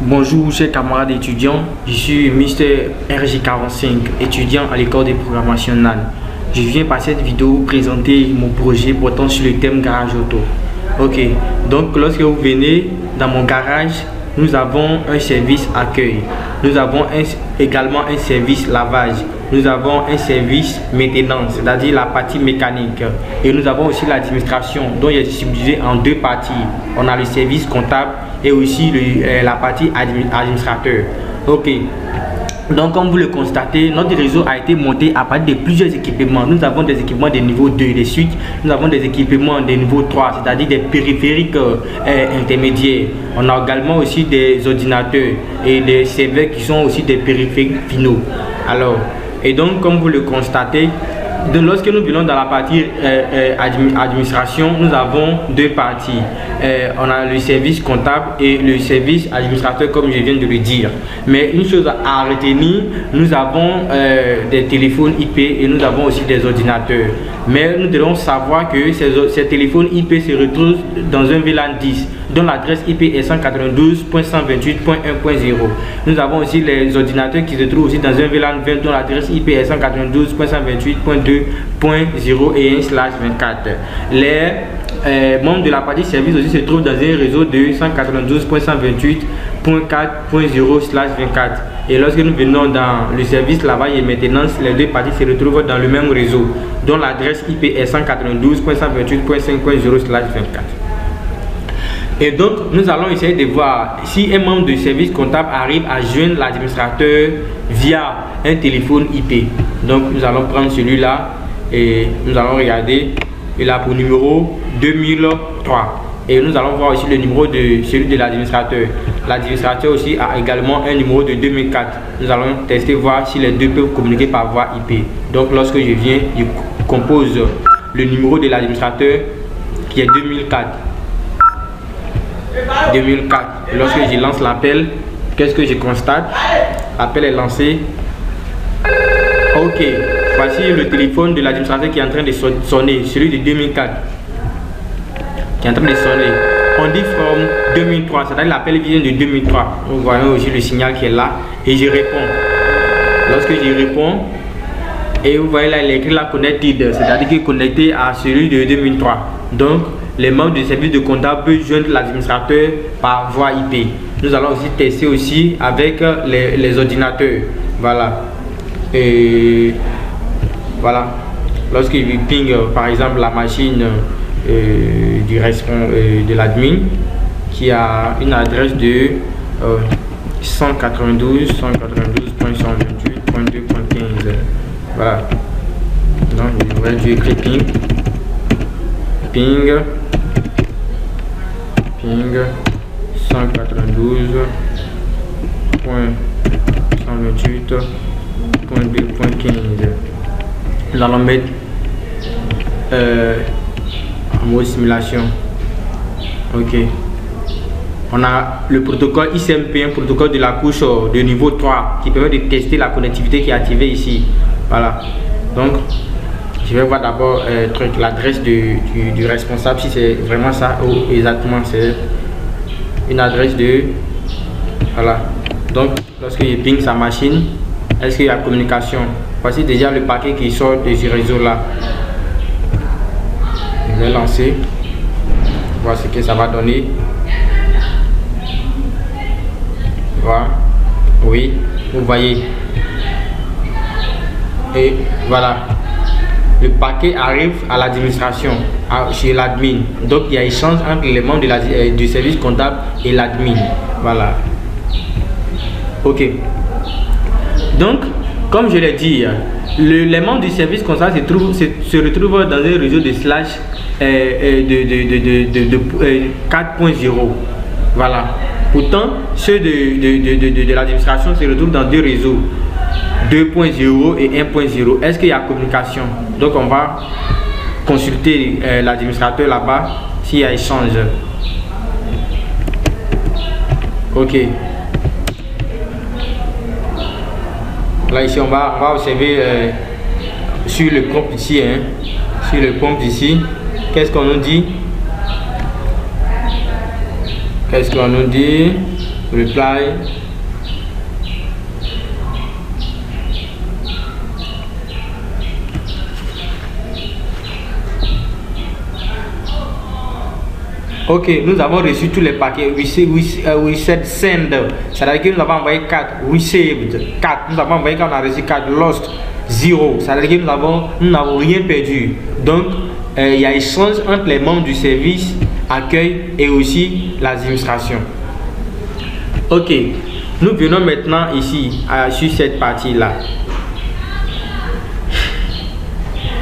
Bonjour chers camarades étudiants, je suis Mr RJ45, étudiant à l'école de programmation NAL. Je viens par cette vidéo présenter mon projet portant sur le thème garage auto. Ok, donc lorsque vous venez dans mon garage, nous avons un service accueil, nous avons également un service lavage, nous avons un service maintenance, c'est-à-dire la partie mécanique, et nous avons aussi l'administration dont il est subdivisé en deux parties. On a le service comptable et aussi la partie administrateur. Ok, donc comme vous le constatez, notre réseau a été monté à partir de plusieurs équipements. Nous avons des équipements de niveau 2 de suite, nous avons des équipements de niveau 3, c'est-à-dire des périphériques intermédiaires. On a également aussi des ordinateurs et des serveurs qui sont aussi des périphériques finaux. Alors, et donc comme vous le constatez, lorsque nous venons dans la partie administration, nous avons deux parties. On a le service comptable et le service administrateur, comme je viens de le dire. Mais une chose à retenir, nous avons des téléphones IP et nous avons aussi des ordinateurs. Mais nous devons savoir que ces téléphones IP se retrouvent dans un VLAN 10 dont l'adresse IP est 192.128.1.0. Nous avons aussi les ordinateurs qui se trouvent aussi dans un VLAN 20 dont l'adresse IP est 192.128.2.0 et 1/24. Les membres de la partie service aussi se trouvent dans un réseau de 192.128.4.0/24. Et lorsque nous venons dans le service lavage et maintenance, les deux parties se retrouvent dans le même réseau dont l'adresse IP est 192.128.5.0/24. Et donc, nous allons essayer de voir si un membre du service comptable arrive à joindre l'administrateur via un téléphone IP. Donc, nous allons prendre celui-là et nous allons regarder. Il a pour numéro 2003. Et nous allons voir aussi le numéro de celui de l'administrateur. L'administrateur aussi a également un numéro de 2004. Nous allons tester voir si les deux peuvent communiquer par voie IP. Donc, lorsque je viens, je compose le numéro de l'administrateur qui est 2004. 2004. Lorsque je lance l'appel, qu'est-ce que je constate? L'appel est lancé. Ok, voici le téléphone de l'administrateur qui est en train de sonner, celui de 2004 qui est en train de sonner. On dit from 2003, c'est-à-dire l'appel vient de 2003. Nous voyons aussi le signal qui est là et je réponds. Lorsque je réponds, et vous voyez là, il est écrit la connected, c'est-à-dire qu'il est connecté à celui de 2003. Donc, les membres du service de comptable peuvent joindre l'administrateur par voie IP. Nous allons aussi tester aussi avec les ordinateurs. Voilà. Et voilà. Lorsque je ping par exemple la machine de l'admin qui a une adresse de 192.128.2.15. Voilà. Donc je vais écrire ping 192.128.2.15. Nous allons mettre en mode simulation. Ok. On a le protocole ICMP, un protocole de la couche de niveau 3 qui permet de tester la connectivité qui est activée ici. Voilà. Donc, je vais voir d'abord l'adresse du responsable, si c'est vraiment ça ou exactement c'est une adresse de... Voilà. Donc, lorsque je ping sa machine, est-ce qu'il y a communication? Voici déjà le paquet qui sort de ce réseau-là. Je vais lancer. Voir ce que ça va donner. Voilà. Oui, vous voyez. Et voilà. Le paquet arrive à l'administration, chez l'admin. Donc il y a échange entre les membres du service comptable et l'admin. Voilà. Ok. Donc, comme je l'ai dit, les membres du service comptable se retrouvent dans un réseau de slash de 4.0. Voilà. Pourtant, ceux de l'administration se retrouvent dans deux réseaux. 2.0 et 1.0. Est-ce qu'il y a communication? Donc on va consulter l'administrateur là-bas s'il y a échange. Ok. Là ici on va observer sur le prompt ici, hein. Sur le prompt ici, qu'est-ce qu'on nous dit? Qu'est-ce qu'on nous dit? reply. Ok, nous avons reçu tous les paquets. We said send. C'est-à-dire que nous avons envoyé 4. Received 4. Nous avons envoyé quand on a reçu 4. Lost 0. C'est-à-dire que nous n'avons rien perdu. Donc, il y a échange entre les membres du service accueil et aussi l'administration. Ok, nous venons maintenant ici sur cette partie-là.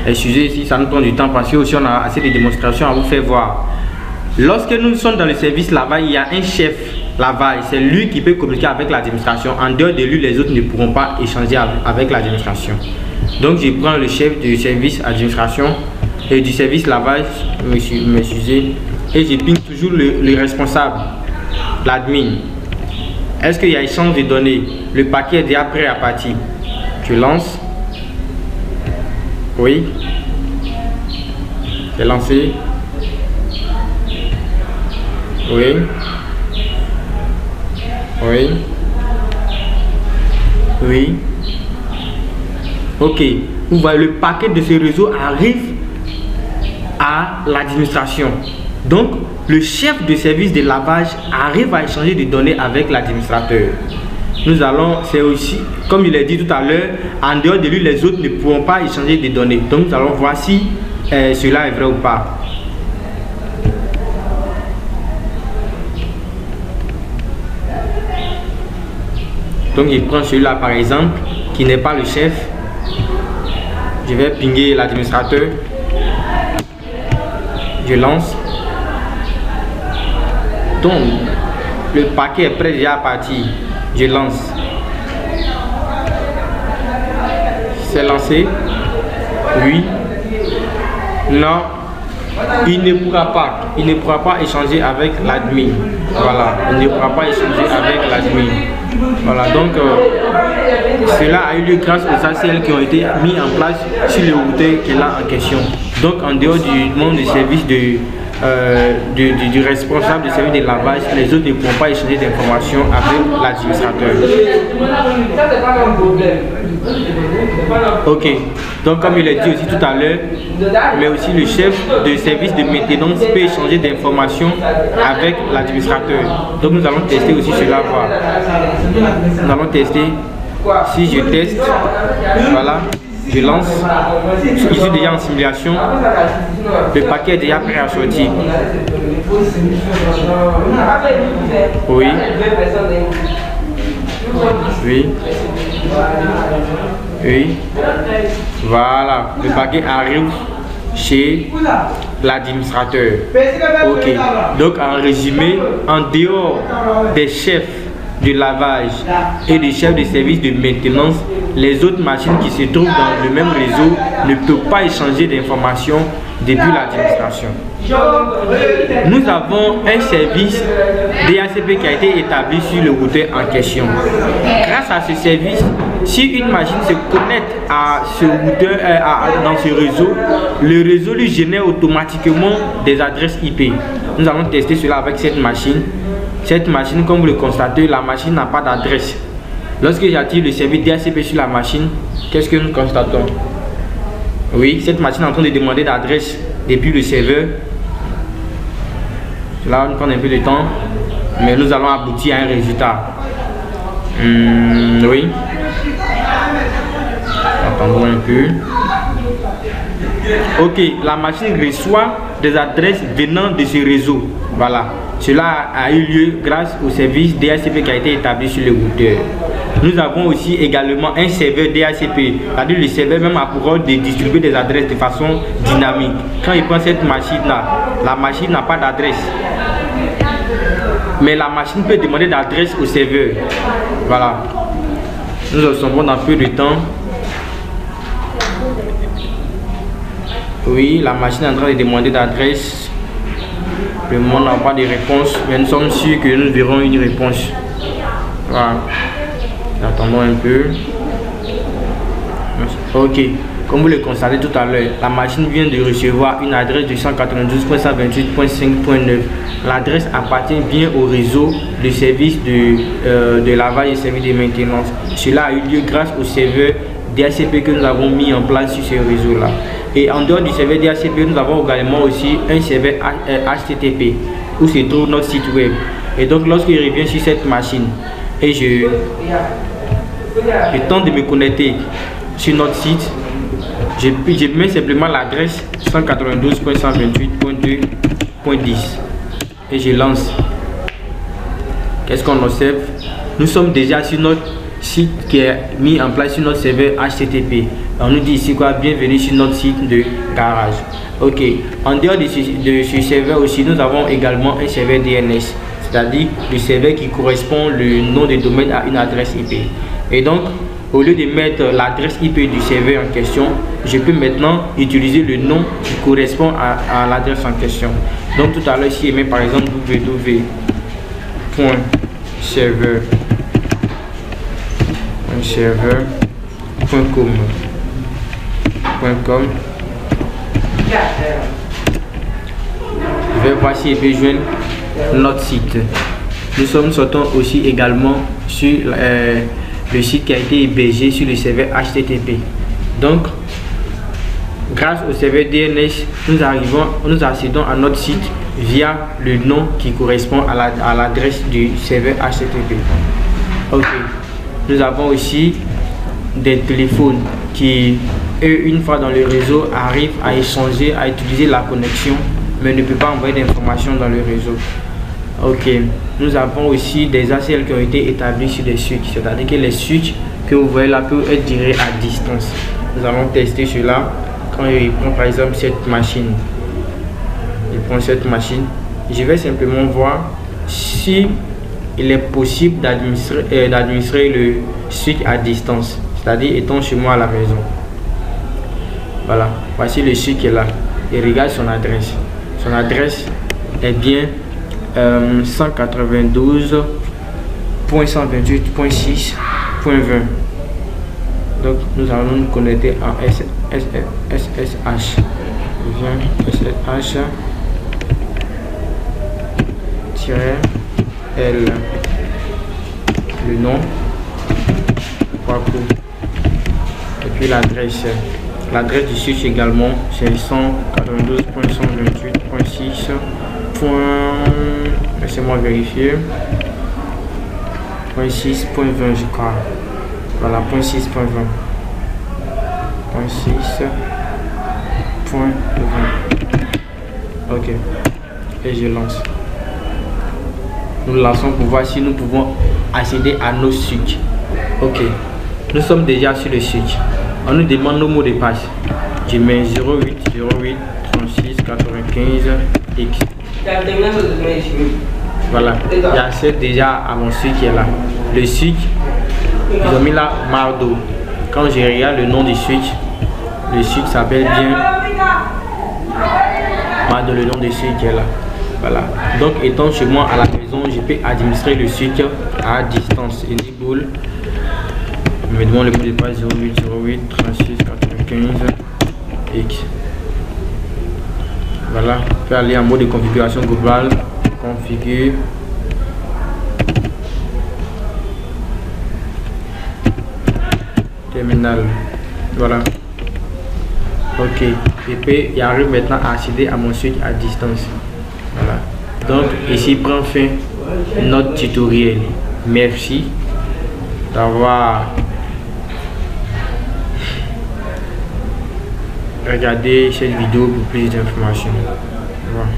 Excusez si ça nous prend du temps parce que aussi on a assez de démonstrations à vous faire voir. Lorsque nous sommes dans le service lavage, il y a un chef lavage. C'est lui qui peut communiquer avec l'administration. En dehors de lui, les autres ne pourront pas échanger avec l'administration. Donc, je prends le chef du service administration et du service lavage, excusez, et je ping toujours le responsable, l'admin. Est-ce qu'il y a échange de données? Le paquet est déjà prêt à partir. Je lance. Oui. C'est lancé. Oui. Oui. Oui. Ok. Vous voyez, le paquet de ce réseau arrive à l'administration. Donc, le chef de service de lavage arrive à échanger des données avec l'administrateur. Nous allons, c'est aussi, comme il l'a dit tout à l'heure, en dehors de lui, les autres ne pourront pas échanger des données. Donc, nous allons voir si cela est vrai ou pas. Donc, il prend celui-là par exemple, qui n'est pas le chef. Je vais pinguer l'administrateur. Je lance. Donc, le paquet est prêt déjà à partir. Je lance. C'est lancé. Oui. Non. Il ne pourra pas échanger avec l'admin. Voilà. Il ne pourra pas échanger avec l'admin. Voilà. Donc, cela a eu lieu grâce aux ACL qui ont été mis en place sur le routeur qui est là en question. Donc, en dehors du monde du service du responsable du service de lavage, les autres ne pourront pas échanger d'informations avec l'administrateur. Ok, donc comme il a dit aussi tout à l'heure, mais aussi le chef de service de maintenance peut échanger d'informations avec l'administrateur. Donc nous allons tester aussi cela, voir. Nous allons tester. Si je teste, voilà. Je lance, je suis déjà en simulation, le paquet est déjà prêt à sortir. Oui. Oui. Oui. Voilà, le paquet arrive chez l'administrateur. Ok, donc en résumé, en dehors des chefs de lavage et des chefs de service de maintenance, les autres machines qui se trouvent dans le même réseau ne peuvent pas échanger d'informations depuis l'administration. Nous avons un service DHCP qui a été établi sur le routeur en question. Grâce à ce service, si une machine se connecte à ce routeur, dans ce réseau, le réseau lui génère automatiquement des adresses IP. Nous allons tester cela avec cette machine. Cette machine, comme vous le constatez, la machine n'a pas d'adresse. Lorsque j'active le service DHCP sur la machine, qu'est-ce que nous constatons? Oui, cette machine est en train de demander d'adresse depuis le serveur. Cela va nous prendre un peu de temps, mais nous allons aboutir à un résultat. Oui. Attendons un peu. Ok, la machine reçoit des adresses venant de ce réseau. Voilà. Cela a eu lieu grâce au service DHCP qui a été établi sur le routeur. Nous avons aussi également un serveur DHCP, c'est-à-dire le serveur même a pour rôle de distribuer des adresses de façon dynamique. Quand il prend cette machine-là, la machine n'a pas d'adresse. Mais la machine peut demander d'adresse au serveur. Voilà. Nous observons dans peu de temps. Oui, la machine est en train de demander d'adresse. Le monde n'a pas de réponse, mais nous sommes sûrs que nous verrons une réponse. Voilà. Attendons un peu. Ok. Comme vous le constatez tout à l'heure, la machine vient de recevoir une adresse de 192.128.5.9. L'adresse appartient bien au réseau de services de lavage et services de maintenance. Cela a eu lieu grâce au serveur DHCP que nous avons mis en place sur ce réseau-là. Et en dehors du serveur DHCP, nous avons également aussi un serveur HTTP où se trouve notre site web. Et donc lorsque je reviens sur cette machine et je tente de me connecter sur notre site, je mets simplement l'adresse 192.128.2.10 et je lance. Qu'est-ce qu'on observe? Nous sommes déjà sur notre site qui est mis en place sur notre serveur HTTP. On nous dit ici quoi? Bienvenue sur notre site de garage. Ok. En dehors de ce serveur aussi, nous avons également un serveur DNS, c'est-à-dire le serveur qui correspond le nom de domaine à une adresse IP. Et donc, au lieu de mettre l'adresse IP du serveur en question, je peux maintenant utiliser le nom qui correspond à l'adresse en question. Donc tout à l'heure, si je mets par exemple www.serveur.com, je vais voir si je peux joindre notre site. Nous sortons aussi également sur le site qui a été hébergé sur le serveur HTTP. Donc, grâce au serveur DNS, nous accédons à notre site via le nom qui correspond à l'adresse du serveur HTTP. Ok. Nous avons aussi des téléphones qui, eux, une fois dans le réseau, arrivent à échanger, à utiliser la connexion, mais ne peuvent pas envoyer d'informations dans le réseau. Ok, nous avons aussi des ACL qui ont été établis sur des switches, c'est-à-dire que les switches que vous voyez là peuvent être gérés à distance. Nous allons tester cela quand je prends par exemple cette machine. Je prends cette machine, je vais simplement voir si il est possible d'administrer le switch à distance, c'est-à-dire étant chez moi à la maison. Voilà, voici le switch qui est là et regarde son adresse. Son adresse est bien 192.128.6.20. Donc nous allons nous connecter à SSH. SSH-L, le nom, et puis l'adresse. L'adresse du switch également, c'est 192.128.6. Laissez-moi vérifier. .6.20 je crois. Voilà, .6.20. Ok. Et je lance. Nous lançons pour voir si nous pouvons accéder à nos switches. Ok. Nous sommes déjà sur le switch. On nous demande nos mots de passe. Je mets 08 08 36 95 X. Voilà, j'accède déjà à mon switch qui est là. Le switch, ils ont mis là Mardo. Quand je regarde le nom du switch, le switch s'appelle bien Mardo, le nom du switch qui est là. Voilà. Donc étant chez moi à la maison, je peux administrer le switch à distance. Enable. Je me demande le mot de passe 08 08 36 95 X. Voilà, je peux aller en mode de configuration globale, configure, terminal. Voilà. Ok, et puis il arrive maintenant à accéder à mon switch à distance. Voilà. Donc ici prend fin notre tutoriel. Merci d'avoir regardé cette vidéo pour plus d'informations. Voilà.